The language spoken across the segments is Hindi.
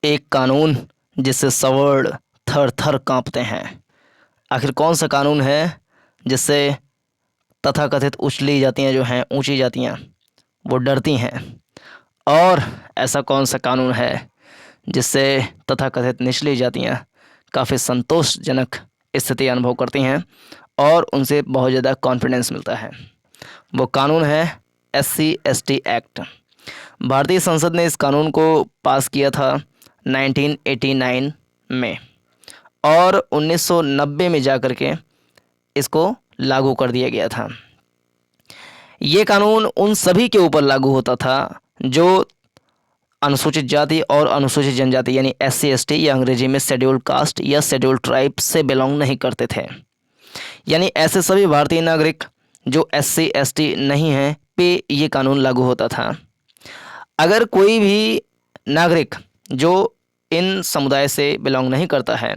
एक कानून जिससे सवर्ण थर थर कांपते हैं। आखिर कौन सा कानून है जिससे तथाकथित उछली जातियाँ जो हैं, ऊंची जातियाँ, वो डरती हैं? और ऐसा कौन सा कानून है जिससे तथाकथित निचली जातियाँ काफ़ी संतोषजनक स्थिति अनुभव करती हैं और उनसे बहुत ज़्यादा कॉन्फिडेंस मिलता है? वो कानून है SC/ST एक्ट। भारतीय संसद ने इस कानून को पास किया था 1989 में और 1990 में जा कर के इसको लागू कर दिया गया था। ये कानून उन सभी के ऊपर लागू होता था जो अनुसूचित जाति और अनुसूचित जनजाति यानी SC/ST या अंग्रेजी में शेड्यूल्ड कास्ट या शेड्यूल्ड ट्राइब से बिलोंग नहीं करते थे। यानी ऐसे सभी भारतीय नागरिक जो SC/ST नहीं हैं पे ये कानून लागू होता था। अगर कोई भी नागरिक जो इन समुदाय से बिलोंग नहीं करता है,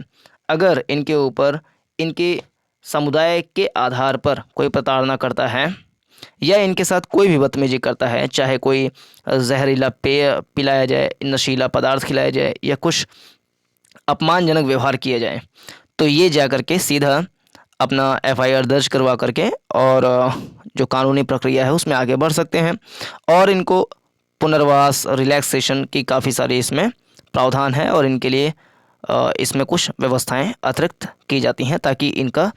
अगर इनके ऊपर इनके समुदाय के आधार पर कोई प्रताड़ना करता है या इनके साथ कोई भी बदतमीजी करता है, चाहे कोई जहरीला पेय पिलाया जाए, नशीला पदार्थ खिलाया जाए या कुछ अपमानजनक व्यवहार किया जाए, तो ये जा कर के सीधा अपना FIR दर्ज करवा करके और जो कानूनी प्रक्रिया है उसमें आगे बढ़ सकते हैं। और इनको पुनर्वास, रिलैक्सेशन की काफ़ी सारी इसमें प्रावधान है और इनके लिए इसमें कुछ व्यवस्थाएं अतिरिक्त की जाती हैं ताकि इनका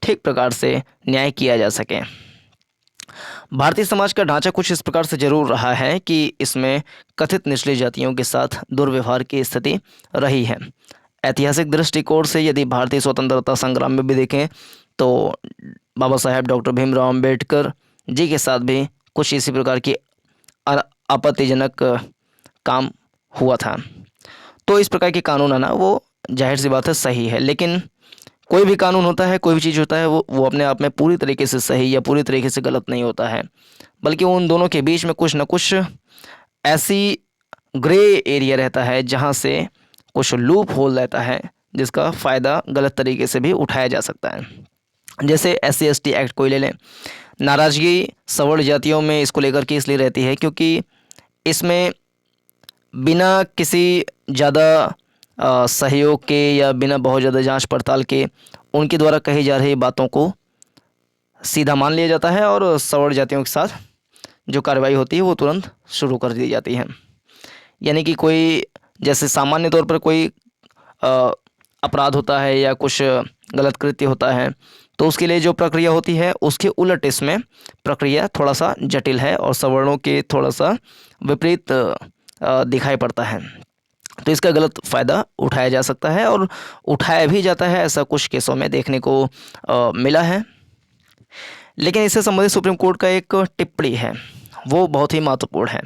ठीक प्रकार से न्याय किया जा सके। भारतीय समाज का ढांचा कुछ इस प्रकार से जरूर रहा है कि इसमें कथित निचली जातियों के साथ दुर्व्यवहार की स्थिति रही है। ऐतिहासिक दृष्टिकोण से यदि भारतीय स्वतंत्रता संग्राम में भी देखें तो बाबा साहेब डॉक्टर भीमराव अंबेडकर जी के साथ भी कुछ इसी प्रकार की आपत्तिजनक काम हुआ था। तो इस प्रकार के कानून आना वो जाहिर सी बात है सही है, लेकिन कोई भी कानून होता है, कोई भी चीज़ होता है, वो अपने आप में पूरी तरीके से सही या पूरी तरीके से गलत नहीं होता है, बल्कि उन दोनों के बीच में कुछ ना कुछ ऐसी ग्रे एरिया रहता है जहाँ से कुछ लूप होल रहता है जिसका फ़ायदा गलत तरीके से भी उठाया जा सकता है। जैसे SC/ST एक्ट को ही ले लें। नाराज़गी सवर्ण जातियों में इसको लेकर के इसलिए रहती है क्योंकि इसमें बिना किसी ज़्यादा सहयोग के या बिना बहुत ज़्यादा जांच पड़ताल के उनके द्वारा कही जा रही बातों को सीधा मान लिया जाता है और सवर्ण जातियों के साथ जो कार्रवाई होती है वो तुरंत शुरू कर दी जाती है। यानी कि कोई जैसे सामान्य तौर पर कोई अपराध होता है या कुछ गलत कृत्य होता है तो उसके लिए जो प्रक्रिया होती है उसके उलट इसमें प्रक्रिया थोड़ा सा जटिल है और सवर्णों के थोड़ा सा विपरीत दिखाई पड़ता है। तो इसका गलत फ़ायदा उठाया जा सकता है और उठाया भी जाता है, ऐसा कुछ केसों में देखने को मिला है। लेकिन इससे संबंधित सुप्रीम कोर्ट का एक टिप्पणी है, वो बहुत ही महत्वपूर्ण है।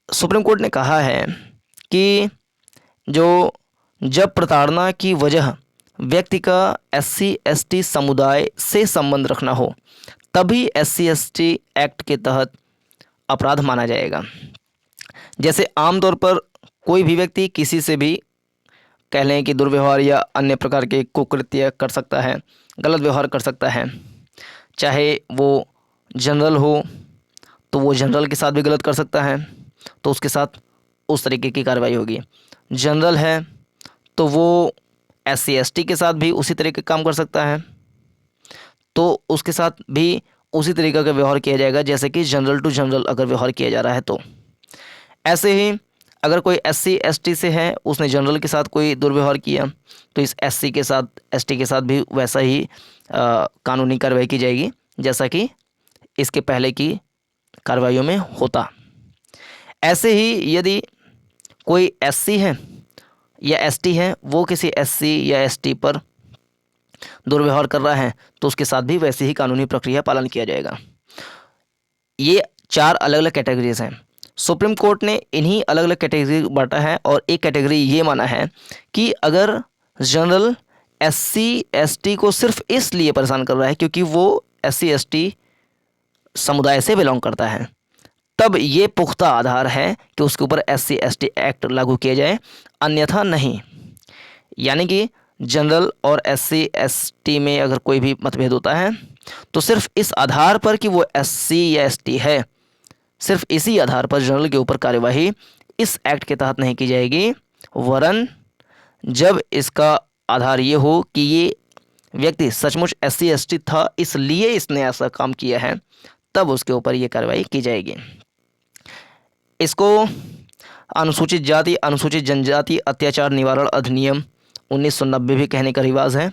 सुप्रीम कोर्ट ने कहा है कि जब प्रताड़ना की वजह व्यक्ति का SC/ST समुदाय से संबंध रखना हो तभी SC/ST एक्ट के तहत अपराध माना जाएगा। जैसे आमतौर पर कोई भी व्यक्ति किसी से भी कह लें कि दुर्व्यवहार या अन्य प्रकार के कुकृत्य कर सकता है, गलत व्यवहार कर सकता है, चाहे वो जनरल हो तो वो जनरल के साथ भी गलत कर सकता है, तो उसके साथ उस तरीके की कार्रवाई होगी। जनरल है तो वो SC/ST के साथ भी उसी तरीके का काम कर सकता है, तो उसके साथ भी उसी तरीके का व्यवहार किया जाएगा जैसे कि जनरल टू जनरल अगर व्यवहार किया जा रहा है। तो ऐसे ही अगर कोई SC/ST से है, उसने जनरल के साथ कोई दुर्व्यवहार किया तो इस SC के साथ ST के साथ भी वैसा ही कानूनी कार्रवाई की जाएगी जैसा कि इसके पहले की कार्रवाइयों में होता। ऐसे ही यदि कोई SC है या ST है, वो किसी SC या ST पर दुर्व्यवहार कर रहा है तो उसके साथ भी वैसे ही कानूनी प्रक्रिया पालन किया जाएगा। ये 4 अलग अलग कैटेगरीज हैं। सुप्रीम कोर्ट ने इन्हीं अलग अलग कैटेगरी बांटा है और एक कैटेगरी ये माना है कि अगर जनरल SC/ST को सिर्फ इसलिए परेशान कर रहा है क्योंकि वो SC/ST समुदाय से बिलोंग करता है, तब ये पुख्ता आधार है कि उसके ऊपर SC/ST एक्ट लागू किया जाए, अन्यथा नहीं। यानी कि जनरल और SC/ST में अगर कोई भी मतभेद होता है तो सिर्फ इस आधार पर कि वो SC या ST है, सिर्फ इसी आधार पर जनरल के ऊपर कार्यवाही इस एक्ट के तहत नहीं की जाएगी, वरन जब इसका आधार ये हो कि ये व्यक्ति सचमुच SC ST था इसलिए इसने ऐसा काम किया है, तब उसके ऊपर ये कार्रवाई की जाएगी। इसको अनुसूचित जाति अनुसूचित जनजाति अत्याचार निवारण अधिनियम 1990 भी कहने का रिवाज है।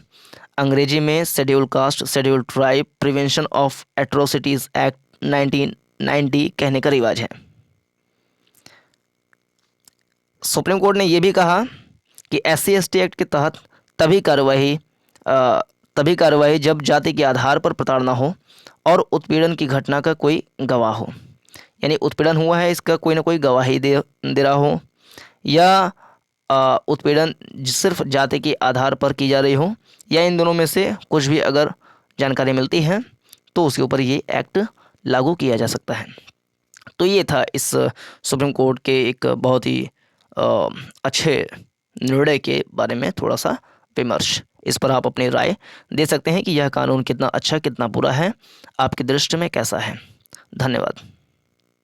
अंग्रेजी में schedule caste schedule tribe prevention of atrocities act 1990 कहने का रिवाज है। सुप्रीम कोर्ट ने यह भी कहा कि SC ST एक्ट के तहत तभी कार्रवाई जब जाति के आधार पर प्रताड़ना हो और उत्पीड़न की घटना का कोई गवाह हो, यानी उत्पीड़न हुआ है इसका कोई ना कोई गवाही दे रहा हो, या उत्पीड़न सिर्फ जाति के आधार पर की जा रही हो, या इन दोनों में से कुछ भी अगर जानकारी मिलती है तो उसके ऊपर ये एक्ट लागू किया जा सकता है। तो ये था इस सुप्रीम कोर्ट के एक बहुत ही अच्छे निर्णय के बारे में थोड़ा सा विमर्श। इस पर आप अपनी राय दे सकते हैं कि यह कानून कितना अच्छा कितना बुरा है, आपकी दृष्टि में कैसा है। धन्यवाद।